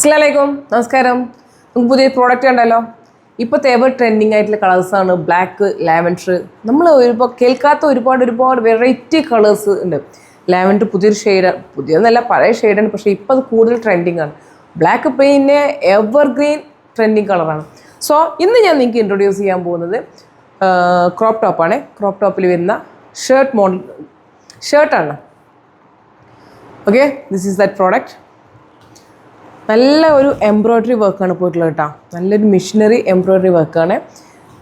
അസ്സലാമലൈക്കും നമസ്കാരം. നമുക്ക് പുതിയ പ്രോഡക്റ്റ് കണ്ടല്ലോ. ഇപ്പോഴത്തെ എവർ ട്രെൻഡിങ് ആയിട്ടുള്ള കളേഴ്സാണ് ബ്ലാക്ക്, ലാവൻഡർ. നമ്മൾ കേൾക്കാത്ത ഒരുപാട് വെറൈറ്റി കളേഴ്സ് ഉണ്ട്. ലാവൻഡർ പുതിയൊരു ഷെയ്ഡാണ്, പുതിയതെന്നല്ല പഴയ ഷെയ്ഡാണ്, പക്ഷേ ഇപ്പോൾ അത് കൂടുതൽ ട്രെൻഡിങ് ആണ്. ബ്ലാക്ക് പിന്നെ എവർഗ്രീൻ ട്രെൻഡിങ് കളറാണ്. സോ ഇന്ന് ഞാൻ നിങ്ങൾക്ക് ഇൻട്രൊഡ്യൂസ് ചെയ്യാൻ പോകുന്നത് ക്രോപ്പ് ടോപ്പാണ്. ക്രോപ്പ് ടോപ്പിൽ വരുന്ന ഷർട്ടാണ്. Okay, this is that product. നല്ല ഒരു എംബ്രോയ്ഡറി വർക്കാണ് പോയിട്ടുള്ളത് കേട്ടോ. നല്ലൊരു മിഷനറി എംബ്രോയ്ഡറി വർക്കാണ്.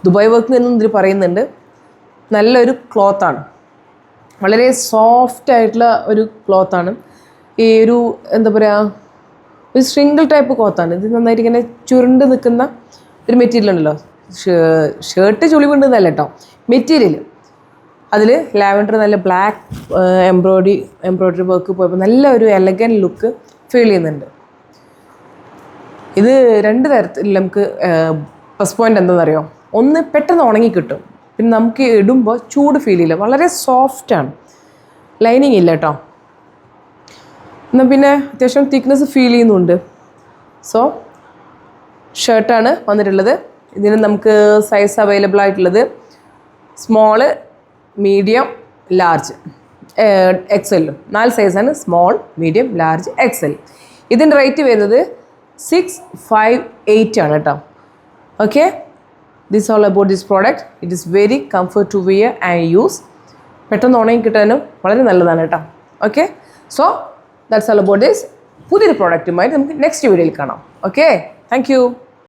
ദുബായ് വർക്ക് എന്നും ഇതിൽ പറയുന്നുണ്ട്. നല്ലൊരു ക്ലോത്താണ്, വളരെ സോഫ്റ്റ് ആയിട്ടുള്ള ഒരു ക്ലോത്താണ്. ഈ ഒരു എന്താ പറയുക, ഒരു സ്ട്രിങ്കിൾ ടൈപ്പ് ക്ലോത്താണ്. ഇത് നന്നായിട്ട് ഇങ്ങനെ ചുരുണ്ട് നിൽക്കുന്ന ഒരു മെറ്റീരിയൽ ഉണ്ടല്ലോ. ഷർട്ട് ചുളി വീണ്ടുന്നല്ല കേട്ടോ, മെറ്റീരിയൽ. അതിൽ ലാവൻഡർ നല്ല ബ്ലാക്ക് എംബ്രോയ്ഡറി വർക്ക് പോയപ്പോൾ നല്ല ഒരു എലഗൻറ്റ് ലുക്ക് ഫീൽ ചെയ്യുന്നുണ്ട്. ഇത് രണ്ട് തരത്തിൽ നമുക്ക് പ്ലസ് പോയിൻ്റ് എന്താണെന്നറിയോ. ഒന്ന്, പെട്ടെന്ന് ഉണങ്ങി കിട്ടും. പിന്നെ നമുക്ക് ഇടുമ്പോൾ ചൂട് ഫീൽ ചെയ്യില്ല, വളരെ സോഫ്റ്റാണ്, ലൈനിങ് ഇല്ല കേട്ടോ. എന്നാൽ പിന്നെ അത്യാവശ്യം തിക്നെസ് ഫീൽ ചെയ്യുന്നുണ്ട്. സോ ഷർട്ടാണ് വന്നിട്ടുള്ളത്. ഇതിന് നമുക്ക് സൈസ് അവൈലബിൾ ആയിട്ടുള്ളത് സ്മോള്, മീഡിയം, ലാർജ്, എക്സൽ. 4 സൈസാണ്: സ്മോൾ, മീഡിയം, ലാർജ്, എക്സൽ. ഇതിൻ്റെ റേറ്റ് വരുന്നത് 658 ആണ് കേട്ടോ. Okay, this all about this product. It is very comfort to wear and use. പെട്ടെന്ന് ഉണങ്ങി കിട്ടാനും വളരെ നല്ലതാണ് കേട്ടോ. Okay, so that's all about this. പുതിയൊരു പ്രോഡക്റ്റുമായിട്ട് നമുക്ക് നെക്സ്റ്റ് വീഡിയോയിൽ കാണാം. Okay, thank U.